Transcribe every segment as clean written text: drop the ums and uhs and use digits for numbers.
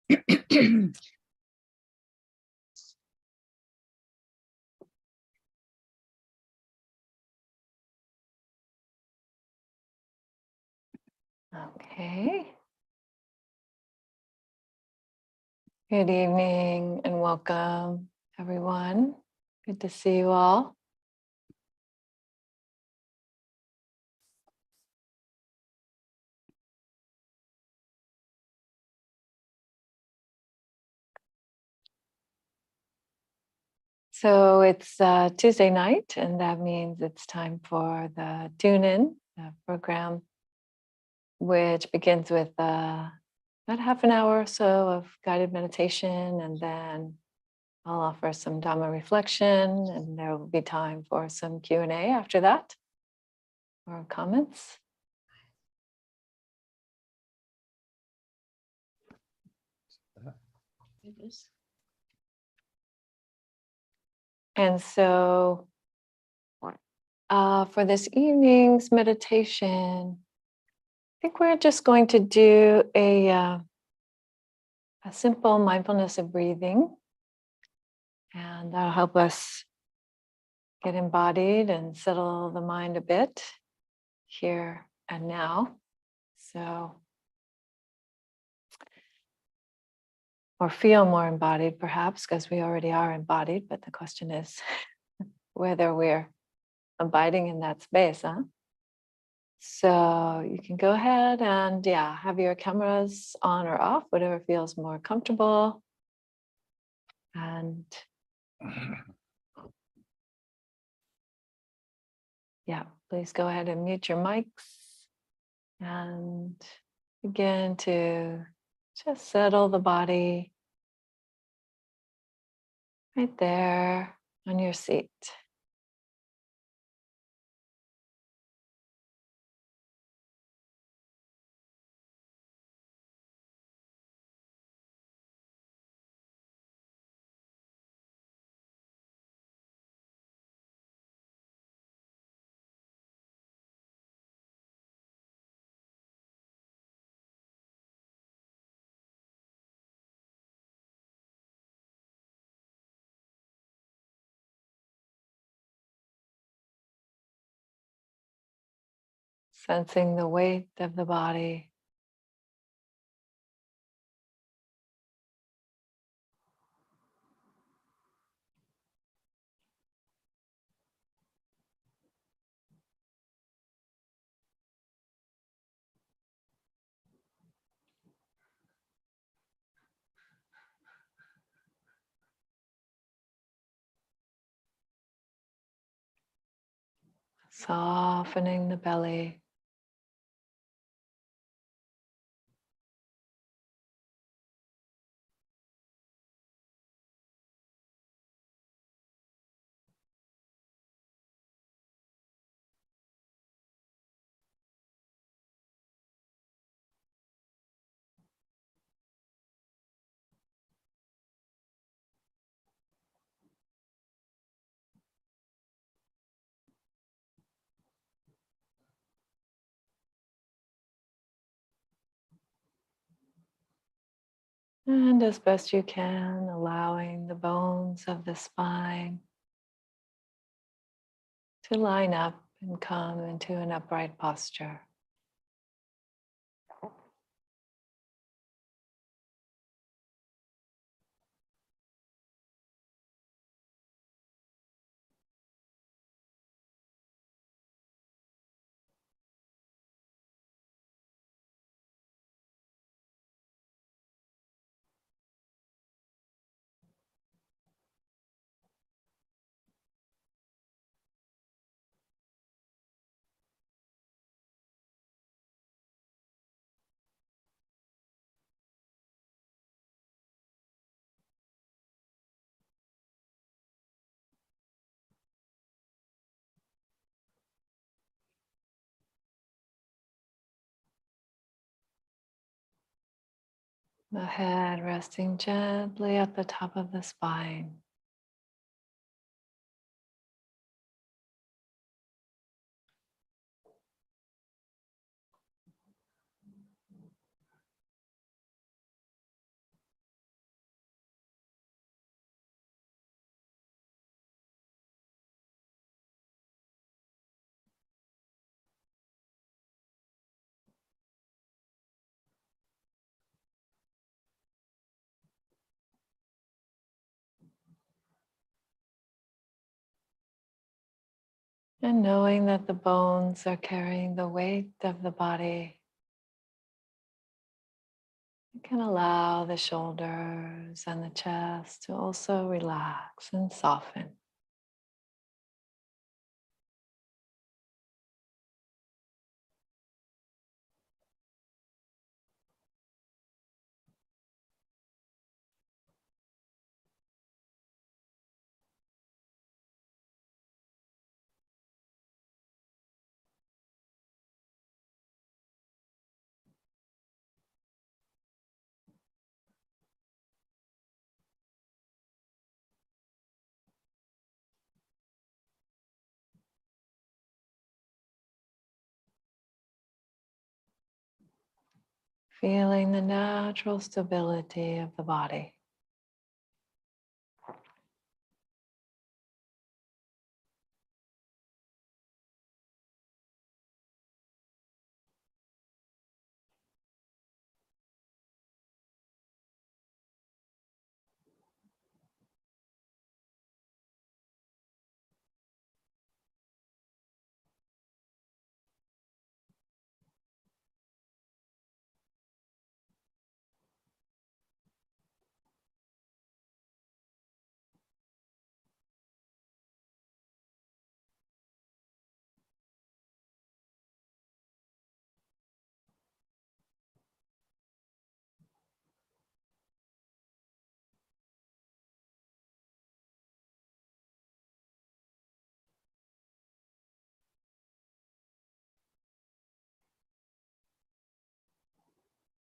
Okay. Good evening and welcome, everyone. Good to see you all. So it's Tuesday night, and that means it's time for the Tune In program, which begins with about half an hour or so of guided meditation, and then I'll offer some Dhamma reflection, and there will be time for some Q&A after that, or comments. And so for this evening's meditation, I think we're just going to do a simple mindfulness of breathing, and that'll help us get embodied and settle the mind a bit here and now. So, or feel more embodied perhaps, because we already are embodied, but the question is whether we're abiding in that space, huh? So you can go ahead and have your cameras on or off, whatever feels more comfortable. And please go ahead and mute your mics and begin to just settle the body right there on your seat. Sensing the weight of the body. Softening the belly. And as best you can, allowing the bones of the spine to line up and come into an upright posture. The head resting gently at the top of the spine. And knowing that the bones are carrying the weight of the body, you can allow the shoulders and the chest to also relax and soften. Feeling the natural stability of the body.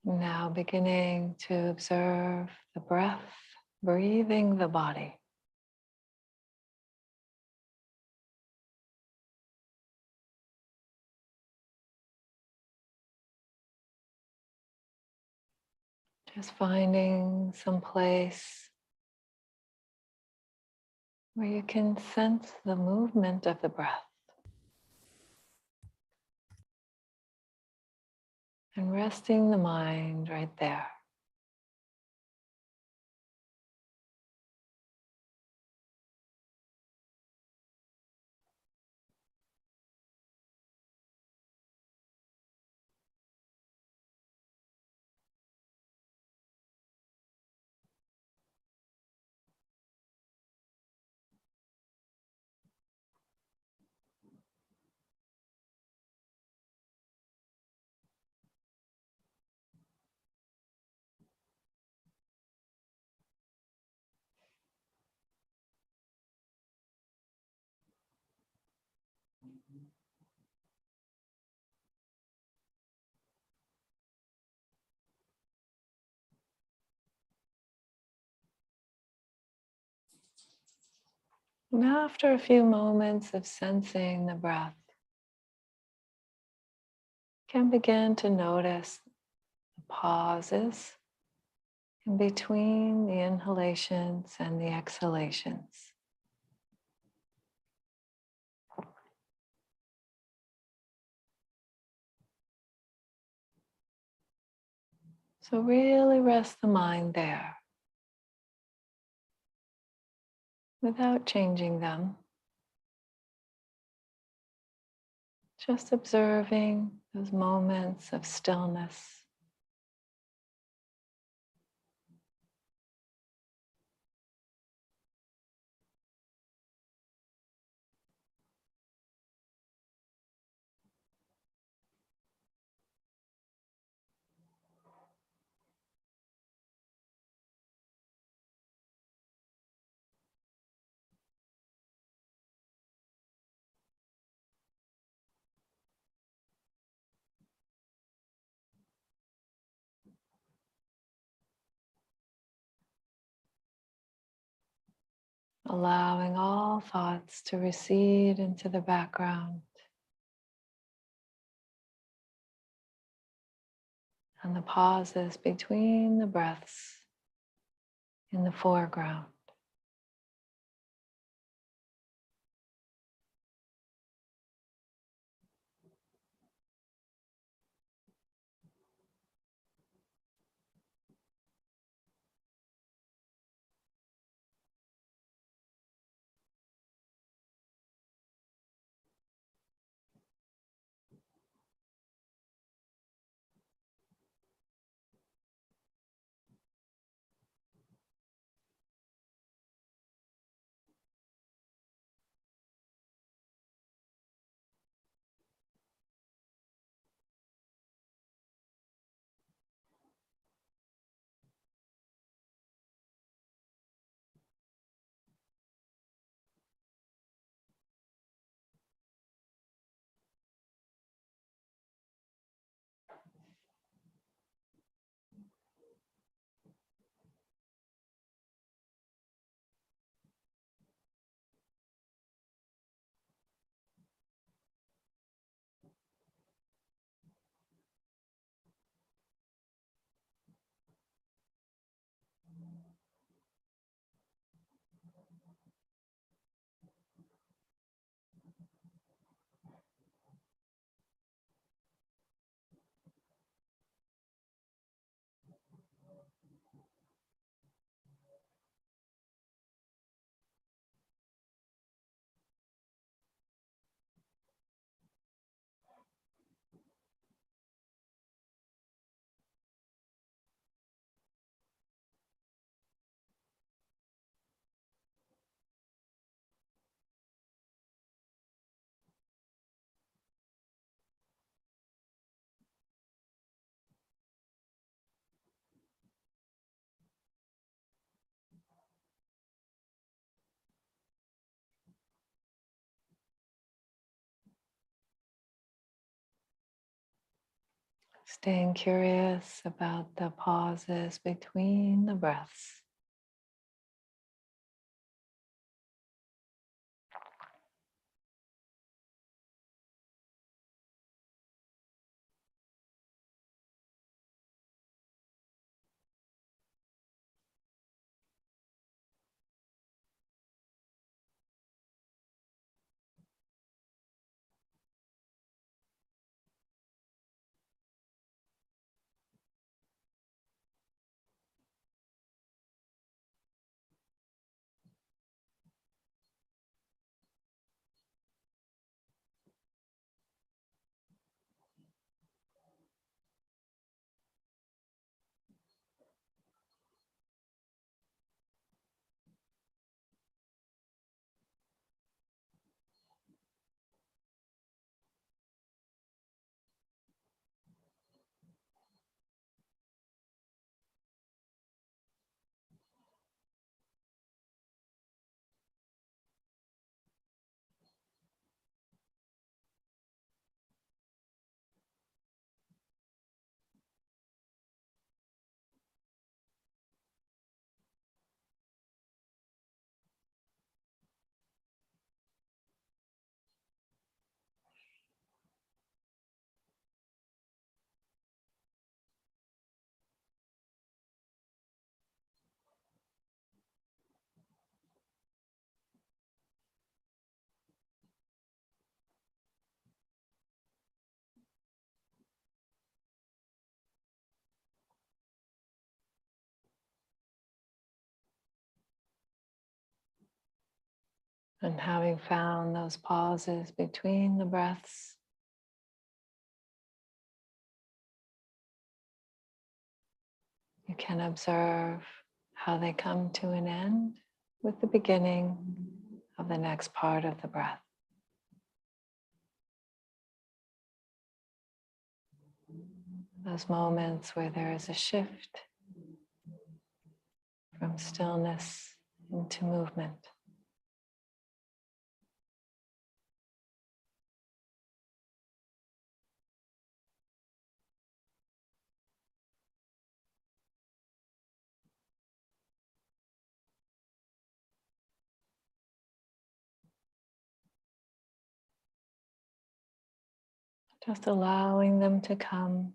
Now beginning to observe the breath, breathing the body. Just finding some place where you can sense the movement of the breath and resting the mind right there. And after a few moments of sensing the breath, you can begin to notice the pauses in between the inhalations and the exhalations. So really rest the mind there without changing them. Just observing those moments of stillness. Allowing all thoughts to recede into the background and the pauses between the breaths in the foreground. Staying curious about the pauses between the breaths. And having found those pauses between the breaths, you can observe how they come to an end with the beginning of the next part of the breath. Those moments where there is a shift from stillness into movement. Just allowing them to come.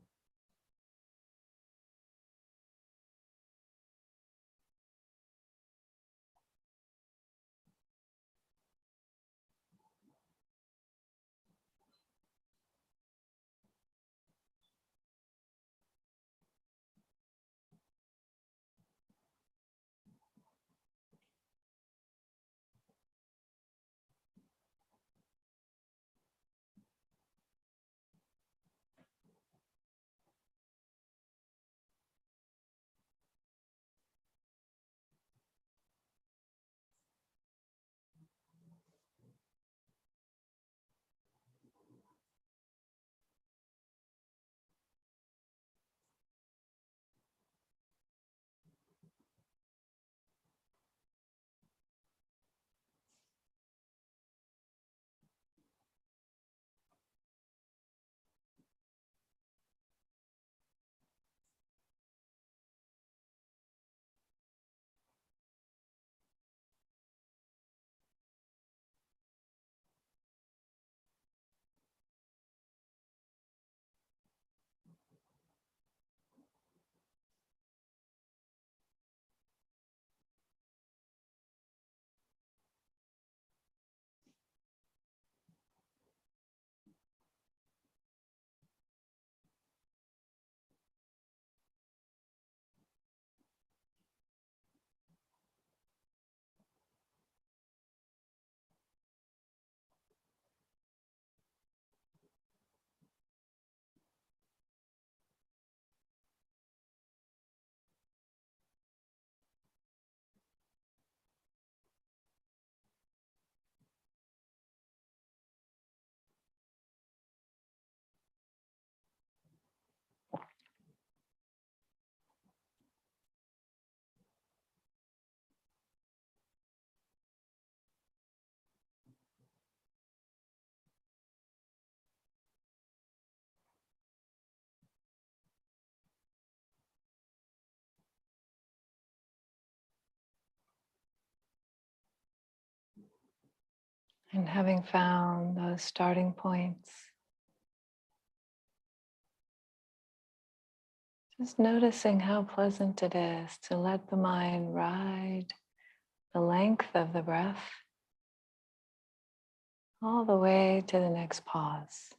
And having found those starting points, just noticing how pleasant it is to let the mind ride the length of the breath all the way to the next pause.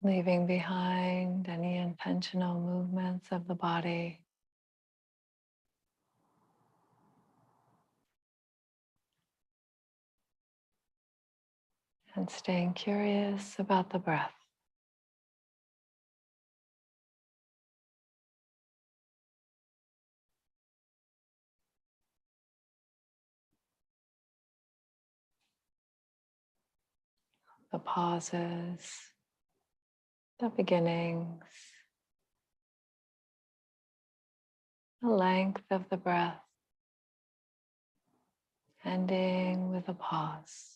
leaving behind any intentional movements of the body. And staying curious about the breath. The pauses, the beginnings, the length of the breath, ending with a pause.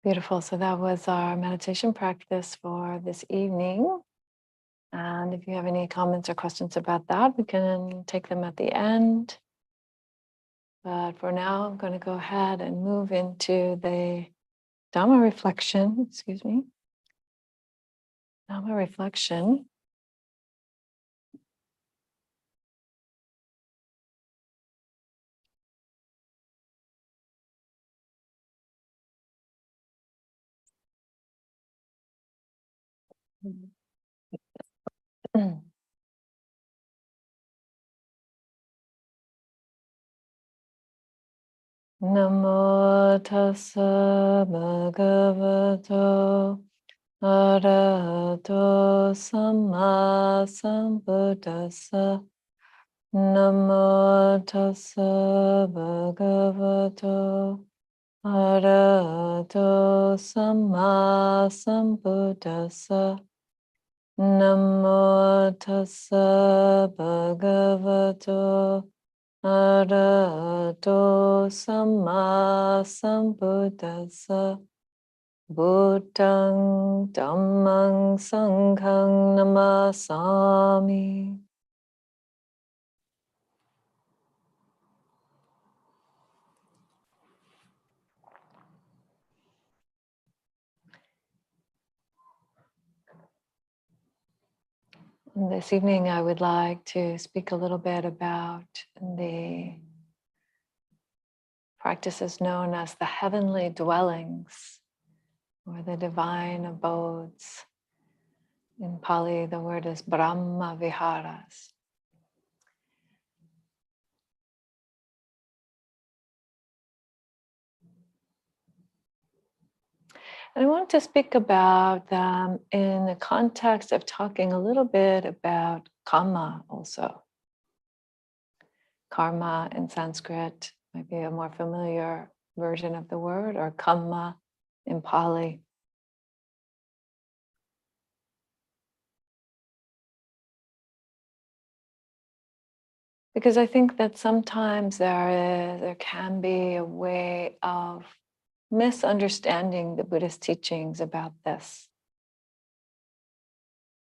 Beautiful. So that was our meditation practice for this evening. And if you have any comments or questions about that, we can take them at the end. But for now, I'm going to go ahead and move into the Dhamma reflection, Dhamma reflection. Namo tassa bhagavato arahato samma sambuddhassa. Namo tassa bhagavato arahato samma sambuddhassa. Namo tassa bhagavato arahato samma sambuddhassa. Buddhang dhammang sanghang namasami. This evening, I would like to speak a little bit about the practices known as the heavenly dwellings or the divine abodes. In Pali, the word is Brahma Viharas. And I want to speak about them in the context of talking a little bit about karma also. Karma in Sanskrit might be a more familiar version of the word, or kamma in Pali. Because I think that sometimes there can be a way of misunderstanding the Buddhist teachings about this.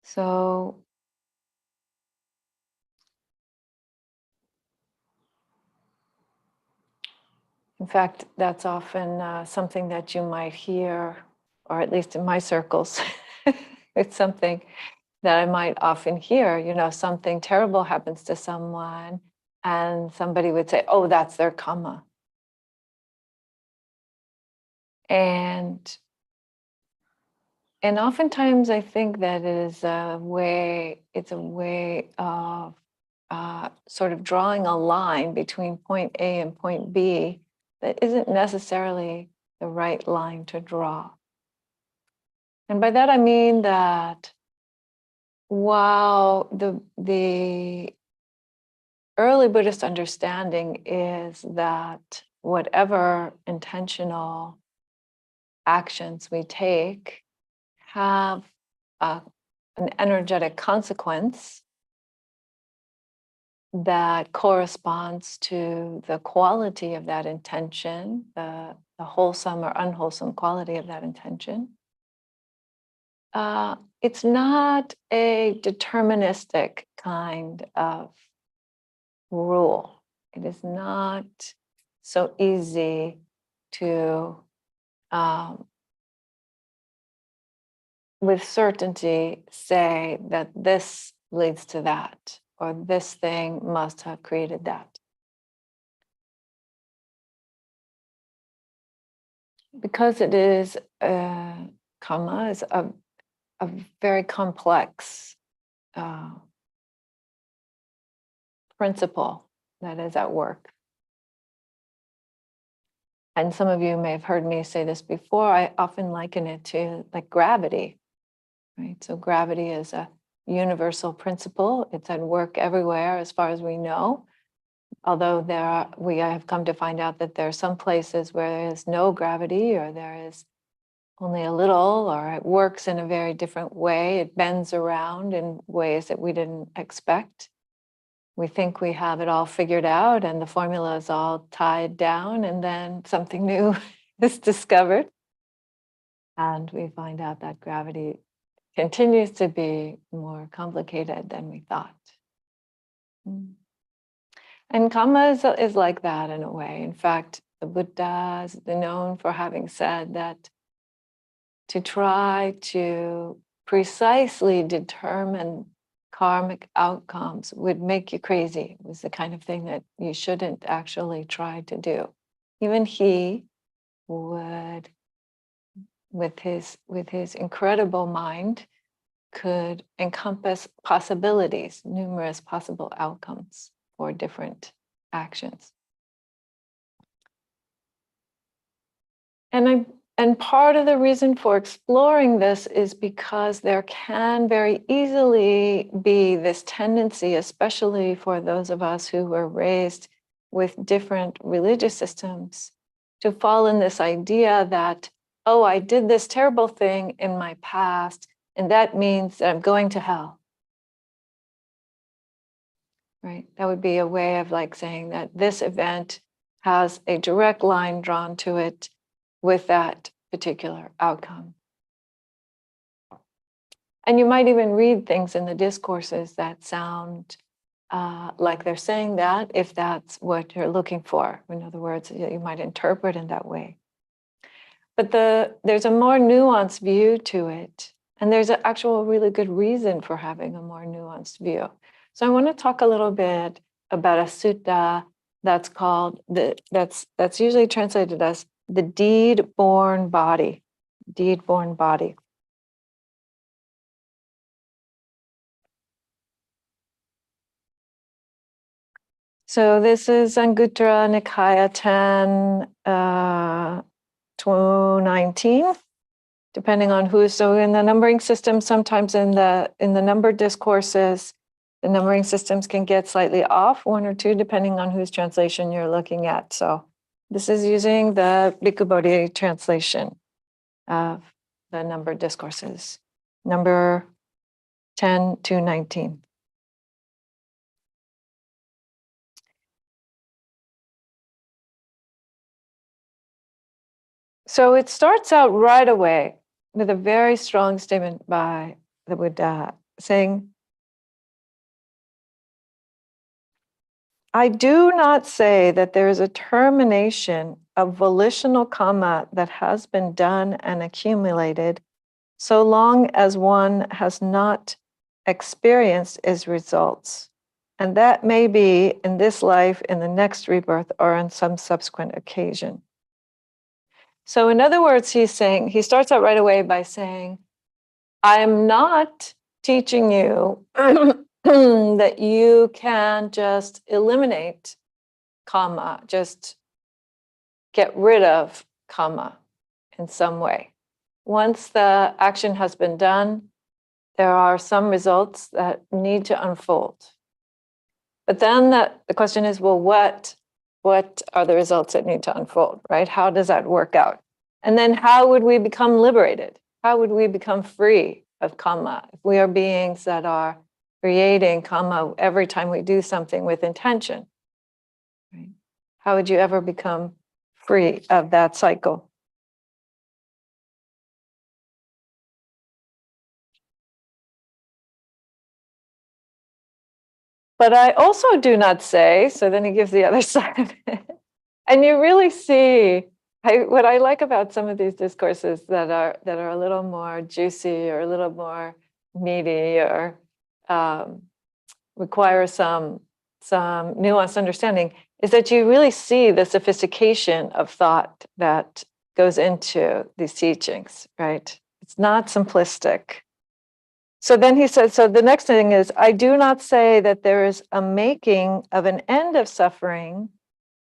So in fact, that's often something that you might hear, or at least in my circles, it's something that I might often hear. You know, something terrible happens to someone, and somebody would say, "Oh, that's their karma." And oftentimes I think that it's a way of sort of drawing a line between point A and point B that isn't necessarily the right line to draw. And by that I mean that while the early Buddhist understanding is that whatever intentional actions we take have an energetic consequence that corresponds to the quality of that intention, the wholesome or unwholesome quality of that intention. It's not a deterministic kind of rule. It is not so easy to with certainty say that this leads to that, or this thing must have created that. Because it is, karma is a very complex principle that is at work. And some of you may have heard me say this before. I often liken it to like gravity, right? So gravity is a universal principle. It's at work everywhere as far as we know. Although we have come to find out that there are some places where there is no gravity, or there is only a little, or it works in a very different way. It bends around in ways that we didn't expect. We think we have it all figured out and the formula is all tied down, and then something new is discovered. And we find out that gravity continues to be more complicated than we thought. And karma is like that in a way. In fact, the Buddha is known for having said that to try to precisely determine karmic outcomes would make you crazy. It was the kind of thing that you shouldn't actually try to do. Even he would, with his incredible mind, could encompass possibilities, numerous possible outcomes for different actions. And part of the reason for exploring this is because there can very easily be this tendency, especially for those of us who were raised with different religious systems, to fall in this idea that, oh, I did this terrible thing in my past, and that means that I'm going to hell. Right? That would be a way of like saying that this event has a direct line drawn to it with that particular outcome. And you might even read things in the discourses that sound like they're saying that, if that's what you're looking for. In other words, you might interpret in that way. But there's a more nuanced view to it. And there's an actual really good reason for having a more nuanced view. So I want to talk a little bit about a sutta that's called, that's usually translated as the deed-born body. Deed-born body. So this is Anguttara Nikaya 10, 219, depending on who. So in the numbering system, sometimes in the numbered discourses, the numbering systems can get slightly off, 1 or 2, depending on whose translation you're looking at. So this is using the Bhikkhu Bodhi translation of the numbered discourses, number 10 to 19. So it starts out right away with a very strong statement by the Buddha saying, I do not say that there is a termination of volitional karma that has been done and accumulated so long as one has not experienced its results. And that may be in this life, in the next rebirth, or on some subsequent occasion. So in other words, he starts out right away by saying, I am not teaching you that you can just eliminate karma, just get rid of karma in some way. Once the action has been done, there are some results that need to unfold. But then the question is, well, what are the results that need to unfold, right? How does that work out? And then how would we become liberated? How would we become free of karma if we are beings that are creating karma every time we do something with intention? Right? How would you ever become free of that cycle? But I also do not say, so then he gives the other side of it. And you really see, what I like about some of these discourses that are a little more juicy or a little more meaty or require some nuanced understanding is that you really see the sophistication of thought that goes into these teachings, right? It's not simplistic. So then he said, so the next thing is, I do not say that there is a making of an end of suffering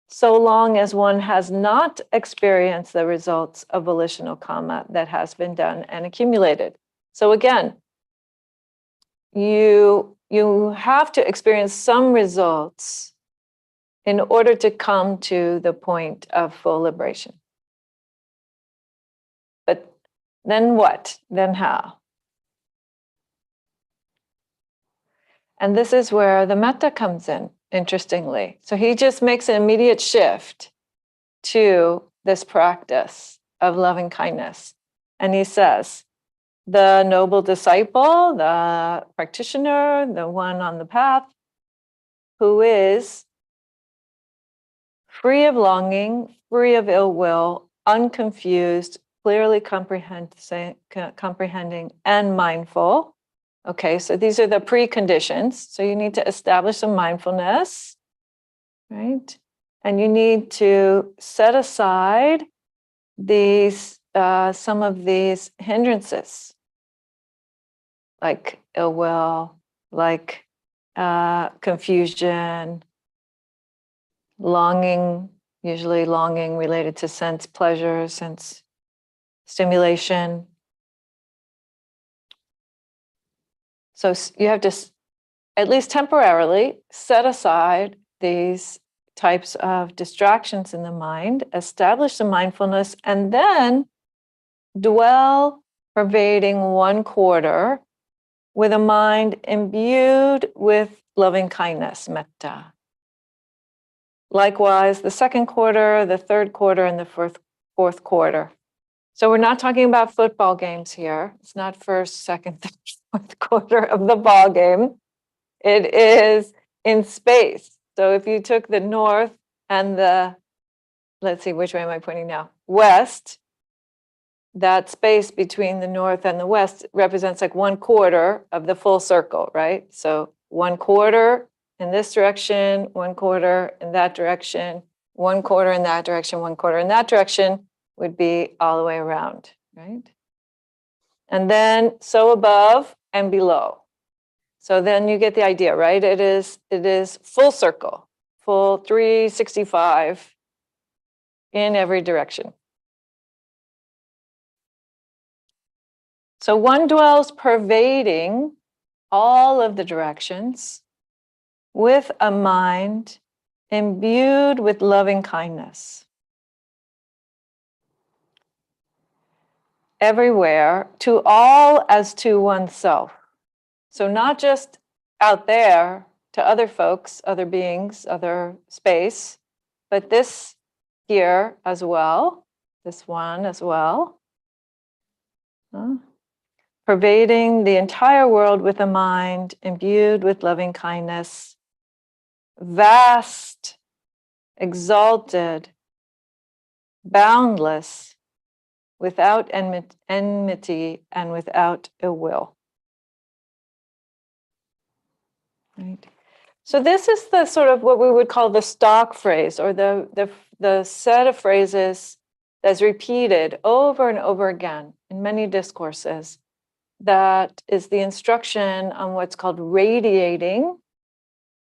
so long as one has not experienced the results of volitional karma that has been done and accumulated. So again, you have to experience some results in order to come to the point of full liberation. But then what? Then how? And this is where the metta comes in, interestingly. So he just makes an immediate shift to this practice of loving kindness. And he says, the noble disciple, the practitioner, the one on the path, who is free of longing, free of ill will, unconfused, clearly comprehending, and mindful. Okay, so these are the preconditions. So you need to establish some mindfulness, right? And you need to set aside these some of these hindrances, like ill will, like confusion, longing, usually longing related to sense pleasure, sense stimulation. So you have to, at least temporarily, set aside these types of distractions in the mind, establish some mindfulness, and then dwell pervading 1/4 with a mind imbued with loving kindness, metta. Likewise, the 2nd quarter, the 3rd quarter, and the 4th quarter. So we're not talking about football games here. It's not 1st, 2nd, 3rd, 4th quarter of the ball game. It is in space. So if you took the north and the, let's see, which way am I pointing now? West, that space between the north and the west represents like 1/4 of the full circle, right? So 1/4 in this direction, 1/4 in that direction, 1/4 in that direction, 1/4 in that direction would be all the way around, right? And then so above and below. So then you get the idea, right? It is full circle, full 365 in every direction. So one dwells pervading all of the directions with a mind imbued with loving kindness. Everywhere, to all as to oneself. So not just out there to other folks, other beings, other space, but this here as well, this one as well. Pervading the entire world with a mind imbued with loving kindness, vast, exalted, boundless, without enmity and without ill will. Right. So this is the sort of what we would call the stock phrase, or the set of phrases that's repeated over and over again in many discourses. That is the instruction on what's called radiating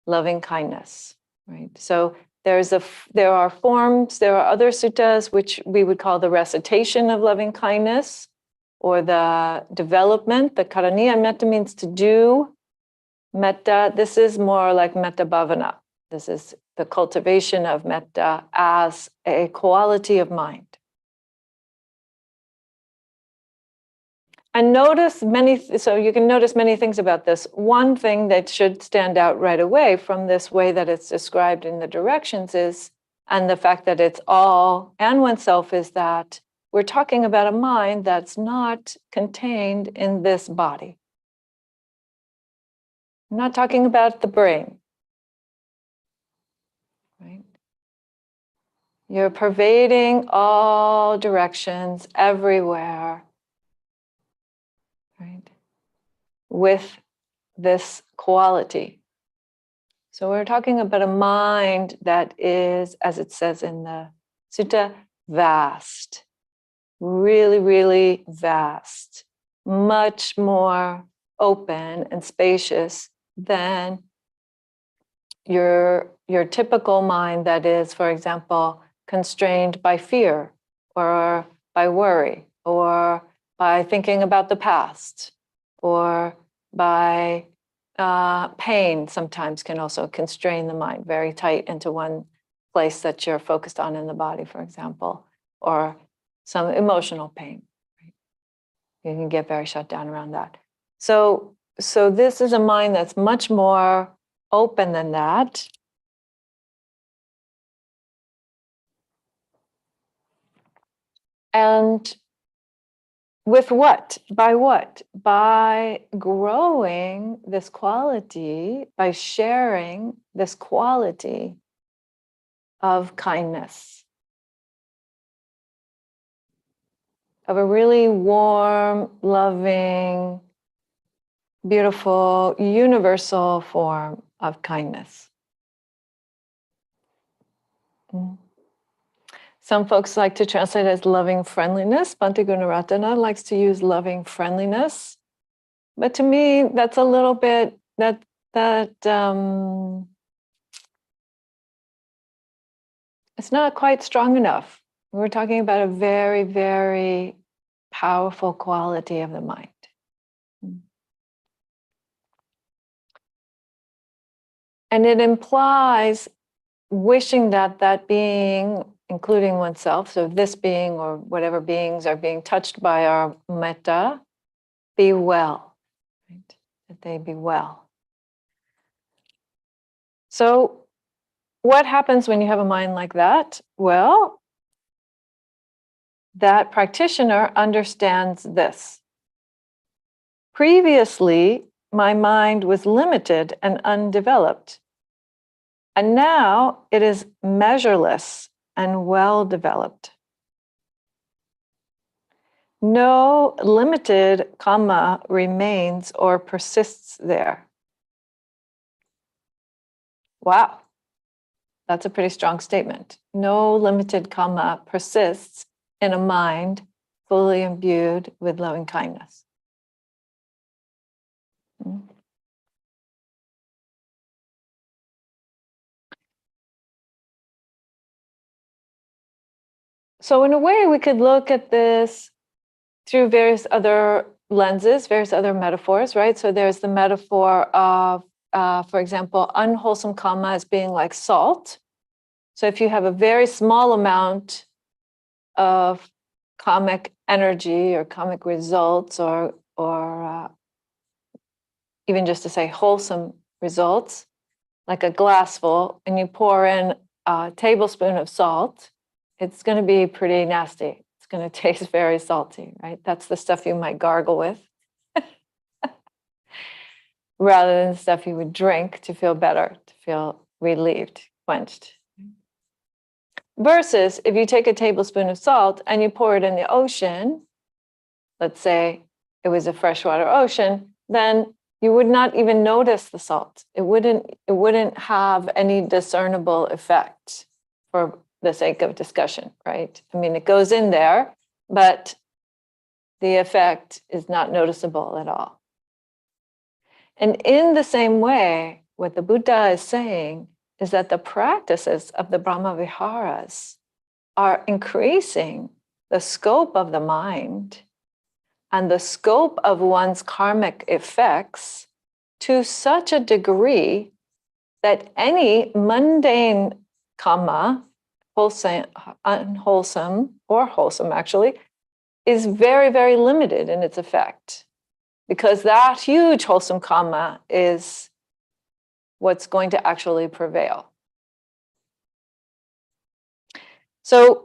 loving kindness. Right. So there are forms, there are other suttas which we would call the recitation of loving kindness, or the development. The karaniya metta means to do. Metta, this is more like metta bhavana. This is the cultivation of metta as a quality of mind. And so you can notice many things about this. One thing that should stand out right away from this way that it's described in the directions is, and the fact that it's all and oneself, is that we're talking about a mind that's not contained in this body. I'm not talking about the brain, right? You're pervading all directions, everywhere, right? With this quality. So we're talking about a mind that is, as it says in the sutta, vast, really, really vast, much more open and spacious than your typical mind that is, for example, constrained by fear or by worry or by thinking about the past or by pain. Sometimes can also constrain the mind very tight into one place that you're focused on in the body, for example, or some emotional pain. Right? You can get very shut down around that. So this is a mind that's much more open than that. And With what? By what? By growing this quality, by sharing this quality of kindness, of a really warm, loving, beautiful, universal form of kindness. Some folks like to translate it as loving friendliness. Bhante Gunaratana likes to use loving friendliness. But to me, that's a little bit, it's not quite strong enough. We're talking about a very, very powerful quality of the mind. And it implies wishing that that being, including oneself, so this being or whatever beings are being touched by our metta, be well, right? That they be well. So what happens when you have a mind like that? Well, that practitioner understands this. Previously, my mind was limited and undeveloped. And now it is measureless and well developed. No limited kamma remains or persists there. Wow, that's a pretty strong statement. No limited kamma persists in a mind fully imbued with loving kindness. So in a way, we could look at this through various other lenses, various other metaphors, right? So there's the metaphor of, for example, unwholesome kamma as being like salt. So if you have a very small amount of kamic energy or kamic results, or even just to say wholesome results, like a glass full, and you pour in a tablespoon of salt, it's going to be pretty nasty. It's going to taste very salty, right? That's the stuff you might gargle with rather than stuff you would drink to feel better, to feel relieved, quenched. Versus if you take a tablespoon of salt and you pour it in the ocean, let's say it was a freshwater ocean, then you would not even notice the salt. It wouldn't have any discernible effect for the sake of discussion, right? I mean, it goes in there, but the effect is not noticeable at all. And in the same way, what the Buddha is saying is that the practices of the Brahma Viharas are increasing the scope of the mind and the scope of one's karmic effects to such a degree that any mundane kamma, wholesome, unwholesome, or wholesome actually, is very, very limited in its effect. Because that huge wholesome kamma is what's going to actually prevail. So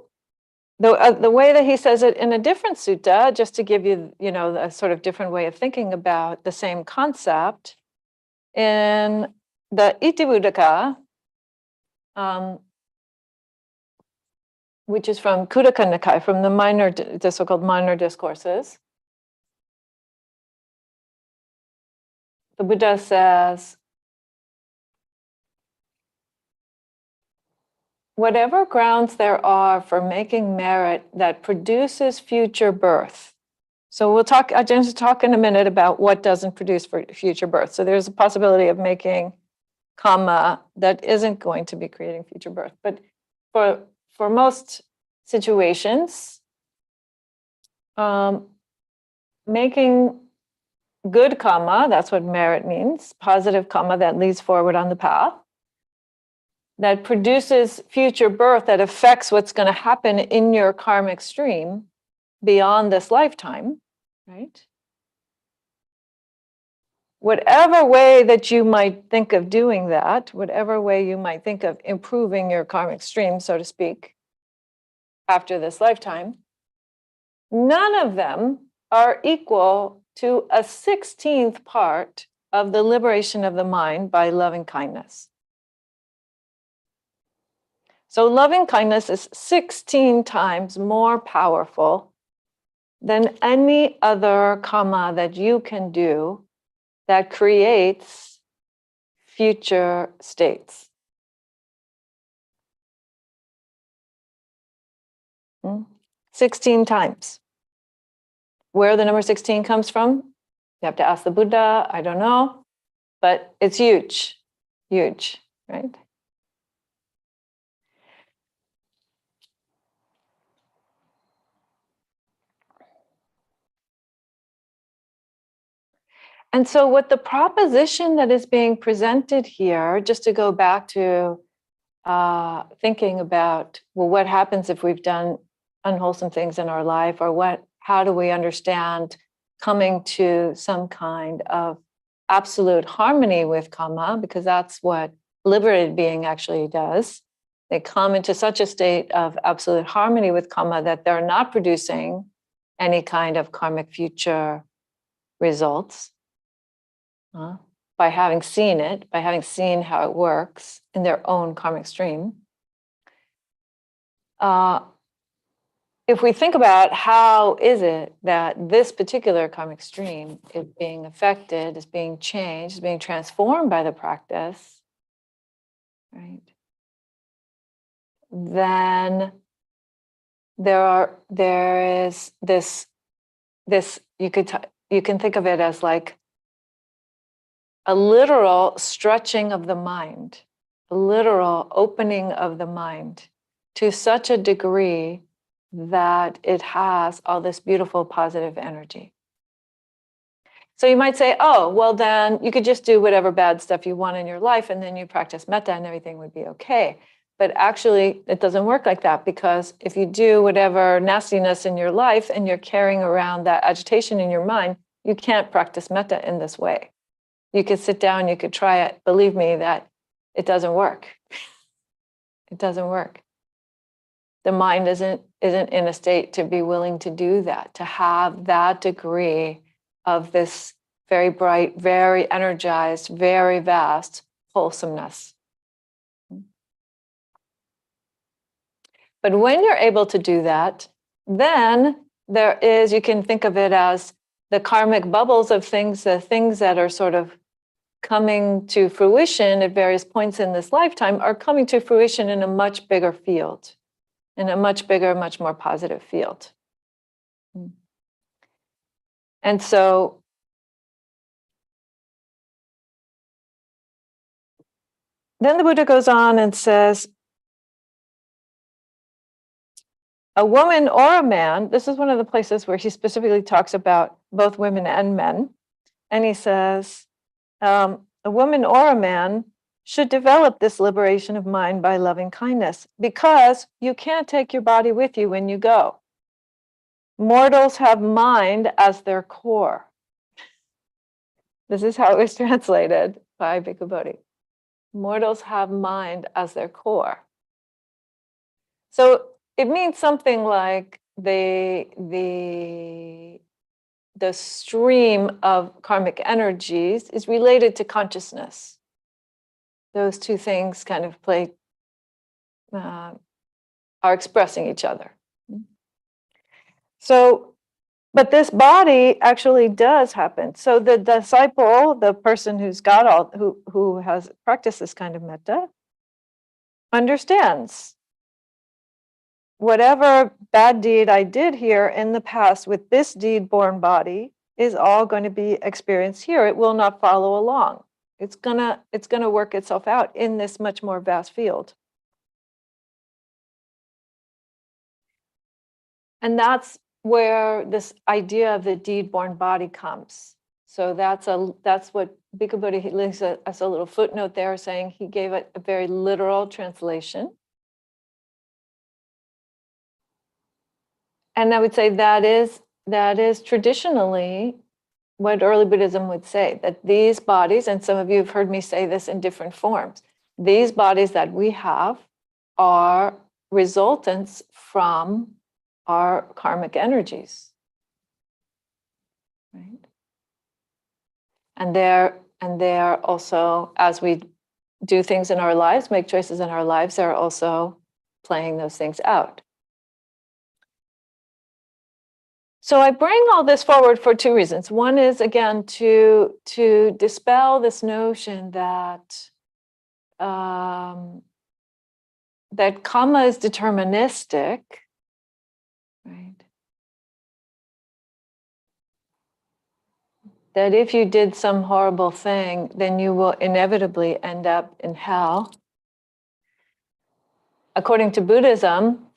the way that he says it in a different sutta, just to give you, a sort of different way of thinking about the same concept, in the Itivuddaka, which is from Khuddaka Nikaya, from the so-called minor discourses, the Buddha says, whatever grounds there are for making merit that produces future birth. So I'm going to talk in a minute about what doesn't produce for future birth. So there's a possibility of making kamma that isn't going to be creating future birth. But for most situations, making good kamma, that's what merit means, positive kamma that leads forward on the path, that produces future birth, that affects what's going to happen in your karmic stream beyond this lifetime, right? Whatever way that you might think of doing that, whatever way you might think of improving your karmic stream, so to speak, after this lifetime, none of them are equal to a 16th part of the liberation of the mind by loving kindness. So loving kindness is 16 times more powerful than any other karma that you can do that creates future states. 16 times. Where the number 16 comes from, you have to ask the Buddha, I don't know, but it's huge, huge, right? And so what the proposition that is being presented here, just to go back to thinking about, well, what happens if we've done unwholesome things in our life, or how do we understand coming to some kind of absolute harmony with karma, because that's what liberated being actually does. They come into such a state of absolute harmony with karma that they're not producing any kind of karmic future results. By having seen it, by having seen how it works in their own karmic stream. If we think about how is it that this particular karmic stream is being affected, is being changed, is being transformed by the practice, right? Then there is this you can think of it as like a literal stretching of the mind, a literal opening of the mind to such a degree that it has all this beautiful positive energy. So you might say, oh, well, then you could just do whatever bad stuff you want in your life, and then you practice metta and everything would be okay. But actually, it doesn't work like that, because if you do whatever nastiness in your life and you're carrying around that agitation in your mind, you can't practice metta in this way. You could sit down, you could try it. Believe me that it doesn't work. It doesn't work. The mind isn't in a state to be willing to do that, to have that degree of this very bright, very energized, very vast wholesomeness. But when you're able to do that, then you can think of it as the karmic bubbles of things, the things that are sort of coming to fruition at various points in this lifetime are coming to fruition in a much bigger field, in a much bigger, much more positive field. And so then the Buddha goes on and says, a woman or a man, this is one of the places where he specifically talks about both women and men. And he says, a woman or a man should develop this liberation of mind by loving kindness, because you can't take your body with you when you go. Mortals have mind as their core. This is how it was translated by Bhikkhu Bodhi. Mortals have mind as their core. So it means something like the stream of karmic energies is related to consciousness. Those two things kind of are expressing each other. So, but this body actually does happen. So the disciple, the person who has practiced this kind of metta, understands whatever bad deed I did here in the past with this deed-born body is all going to be experienced here. It will not follow along. It's gonna work itself out in this much more vast field. And that's where this idea of the deed-born body comes. So that's what Bhikkhu Bodhi leaves as a little footnote there, saying he gave it a very literal translation. And I would say that is traditionally what early Buddhism would say, that these bodies, and some of you have heard me say this in different forms, these bodies that we have are resultants from our karmic energies. right? And they're also, as we do things in our lives, make choices in our lives, they're also playing those things out. So I bring all this forward for two reasons. One is, again, to dispel this notion that that karma is deterministic, right? That if you did some horrible thing, then you will inevitably end up in hell. According to Buddhism,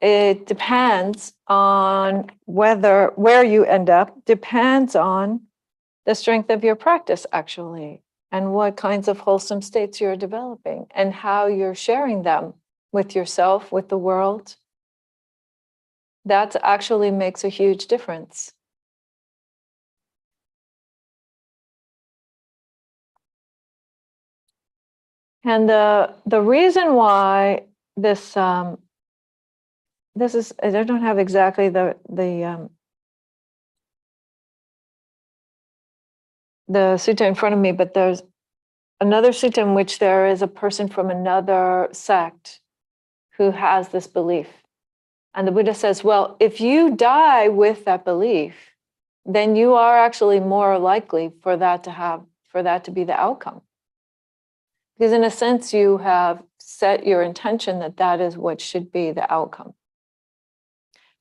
it depends on where you end up, depends on the strength of your practice, actually, and what kinds of wholesome states you're developing and how you're sharing them with yourself, with the world. That actually makes a huge difference. And the reason why this is, I don't have exactly the sutta in front of me, but there's another sutta in which there is a person from another sect who has this belief. And the Buddha says, well, if you die with that belief, then you are actually more likely for that to be the outcome. Because in a sense, you have set your intention that that is what should be the outcome.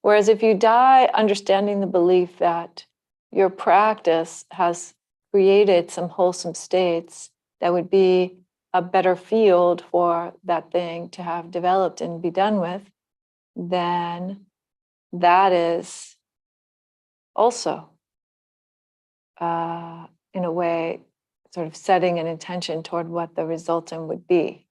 Whereas if you die understanding the belief that your practice has created some wholesome states that would be a better field for that thing to have developed and be done with, then that is also, in a way, sort of setting an intention toward what the resultant would be.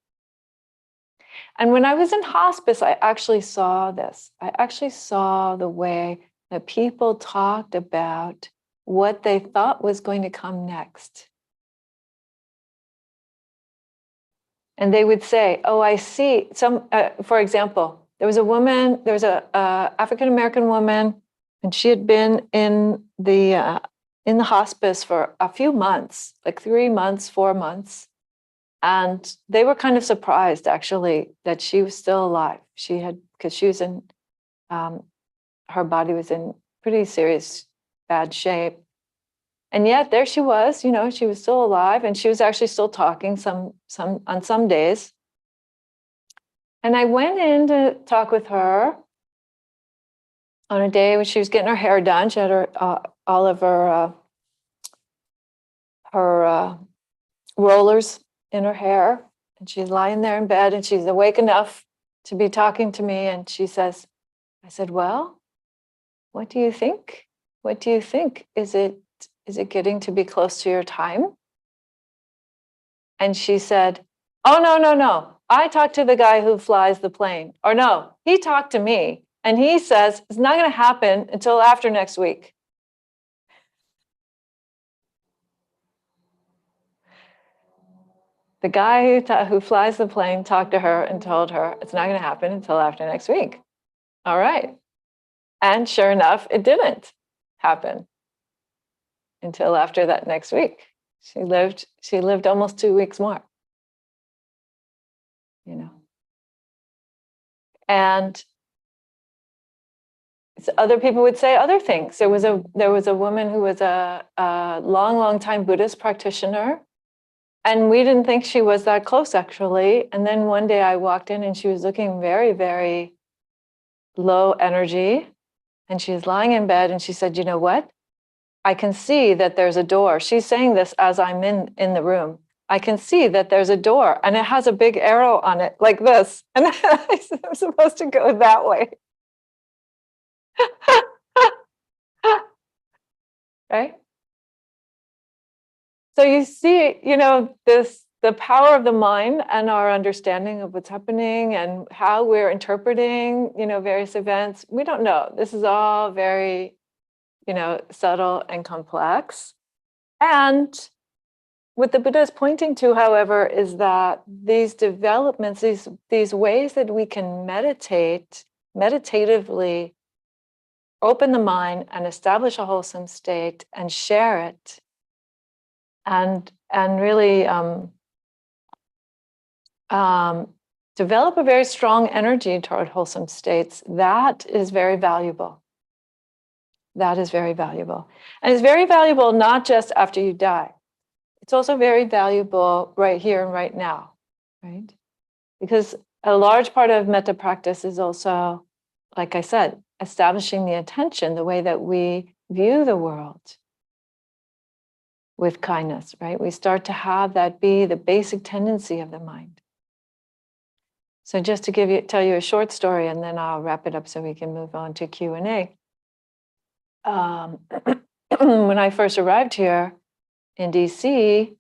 And when I was in hospice, I actually saw this. I actually saw the way that people talked about what they thought was going to come next. And they would say, oh, I see some, for example, there was a African-American woman, and she had been in the hospice for a few months, like 3 months, 4 months. And they were kind of surprised, actually, that she was still alive. Because she was in, her body was in pretty serious, bad shape. And yet there she was, she was still alive, and she was actually still talking on some days. And I went in to talk with her on a day when she was getting her hair done. She had all of her rollers in her hair, and she's lying there in bed, and she's awake enough to be talking to me. And she says, I said, well, what do you think? What do you think? Is it getting to be close to your time? And she said, oh, no. I talked to the guy who flies the plane. Or no, he talked to me, and he says it's not going to happen until after next week. The guy who flies the plane talked to her and told her it's not going to happen until after next week. All right. And sure enough, it didn't happen until after that next week. She lived almost 2 weeks more. And other people would say other things. There was a woman who was a long time Buddhist practitioner, and we didn't think she was that close, actually. And then one day I walked in, and she was looking very, very low energy, and she was lying in bed, and she said, you know what? I can see that there's a door. She's saying this as I'm in the room. I can see that there's a door, and it has a big arrow on it like this. And I'm supposed to go that way. Right? So you see, the power of the mind and our understanding of what's happening and how we're interpreting, various events. We don't know. This is all very, subtle and complex. And what the Buddha is pointing to, however, is that these developments, these ways that we can meditate meditatively open the mind and establish a wholesome state and share it, and really develop a very strong energy toward wholesome states, that is very valuable. That is very valuable. And it's very valuable not just after you die. It's also very valuable right here and right now, right? Because a large part of metta practice is also, like I said, establishing the attention, the way that we view the world with kindness, right? We start to have that be the basic tendency of the mind. So just to tell you a short story, and then I'll wrap it up so we can move on to Q&A. When I first arrived here in DC,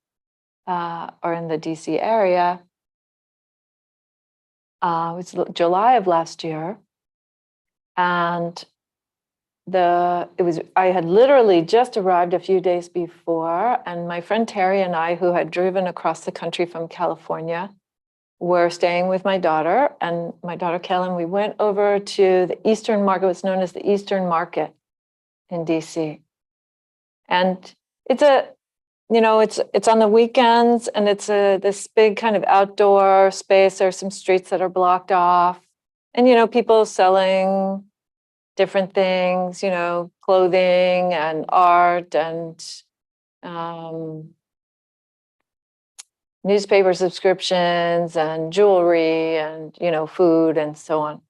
or in the DC area, it was July of last year, and I had literally just arrived a few days before, and my friend Terry and I, who had driven across the country from California, were staying with my daughter and my daughter Kellen. We went over to the Eastern Market, what's known as the Eastern Market in DC. And it's on the weekends, and it's this big kind of outdoor space. There's some streets that are blocked off, and people selling different things, clothing and art and newspaper subscriptions and jewelry and food and so on.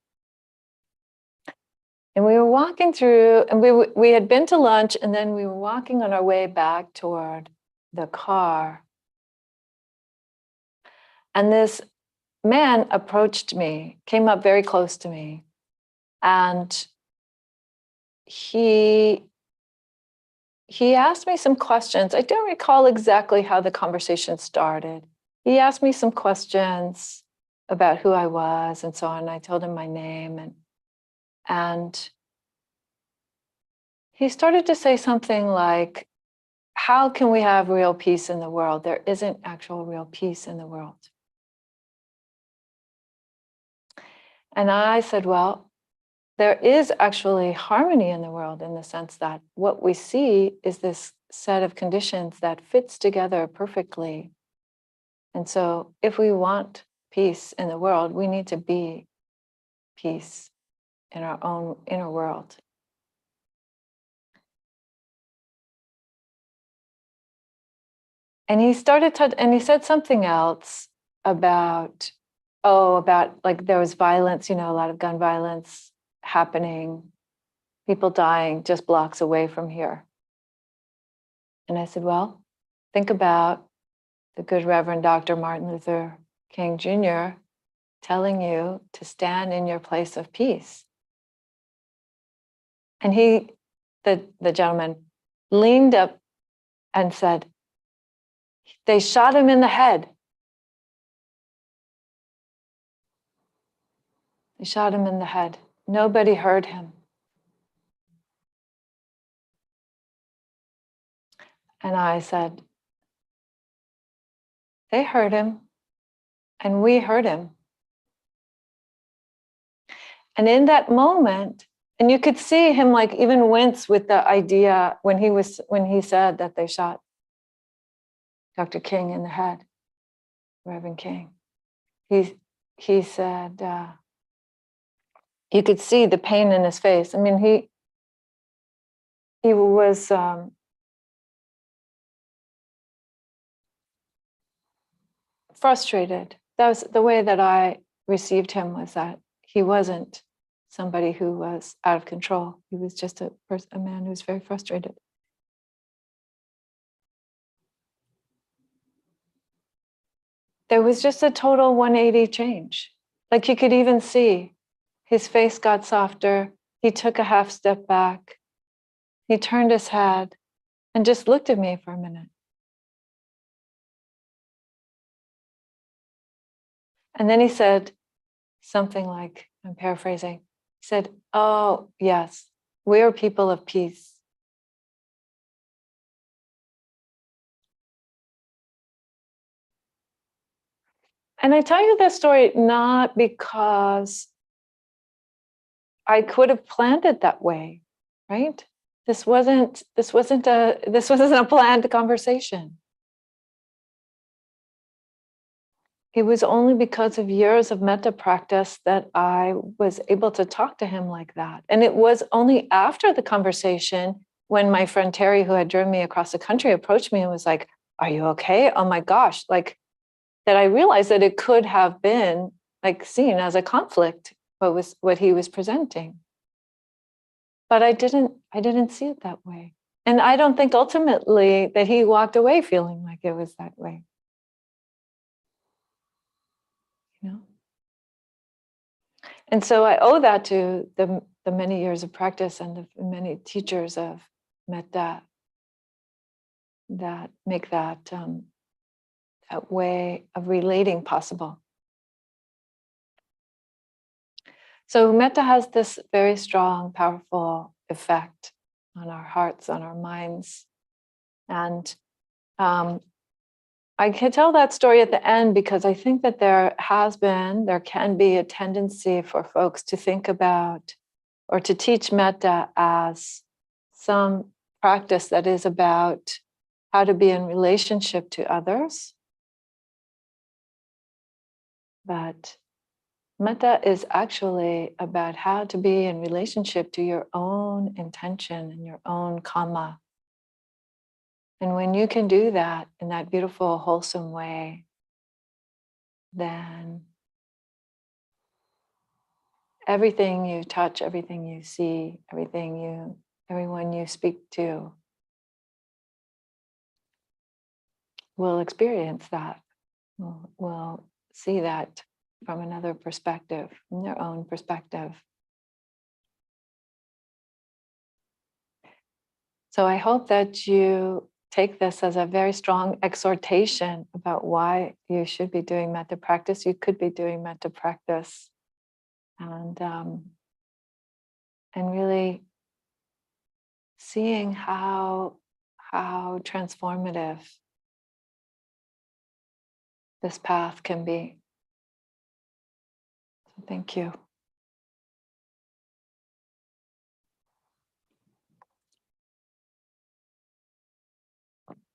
And we were walking through, and we had been to lunch, and then we were walking on our way back toward the car. And this man approached me, came up very close to me, and he asked me some questions. I don't recall exactly how the conversation started. He asked me some questions about who I was and so on. I told him my name, and he started to say something like, how can we have real peace in the world? There isn't actual real peace in the world. And I said, well, there is actually harmony in the world, in the sense that what we see is this set of conditions that fits together perfectly. And so if we want peace in the world, we need to be peace in our own inner world. And he said something else about like there was violence, a lot of gun violence happening, people dying just blocks away from here. And I said, well, think about the good Reverend Dr. Martin Luther King Jr. telling you to stand in your place of peace. And the gentleman leaned up and said, they shot him in the head. They shot him in the head. Nobody heard him. And I said, they heard him, and we heard him. And in that moment, and you could see him like even wince with the idea when he said that they shot Dr. King in the head, Reverend King. He said, you could see the pain in his face. I mean, he was frustrated. That was the way that I received him, was that he wasn't somebody who was out of control. He was just a man who was very frustrated. There was just a total 180 change. Like you could even see his face got softer. He took a half step back. He turned his head and just looked at me for a minute. And then he said something like, I'm paraphrasing, he said, oh, yes, we are people of peace. And I tell you this story not because I could have planned it that way. right? This wasn't a planned conversation. It was only because of years of metta practice that I was able to talk to him like that. And it was only after the conversation when my friend Terry, who had driven me across the country, approached me and was like, "Are you okay? Oh my gosh." Like, that I realized that it could have been like seen as a conflict, what he was presenting. But I didn't see it that way. And I don't think ultimately that he walked away feeling like it was that way. You know? And so I owe that to the many years of practice and the many teachers of metta that make that that way of relating possible. So metta has this very strong, powerful effect on our hearts, on our minds. And I can tell that story at the end because I think that there can be a tendency for folks to think about or to teach metta as some practice that is about how to be in relationship to others. But metta is actually about how to be in relationship to your own intention and your own karma. And when you can do that in that beautiful, wholesome way, then everything you touch, everything you see, everyone you speak to will experience that, will see that from another perspective, from their own perspective. So I hope that you take this as a very strong exhortation about why you should be doing metta practice. You could be doing metta practice, and really seeing how transformative this path can be. So thank you.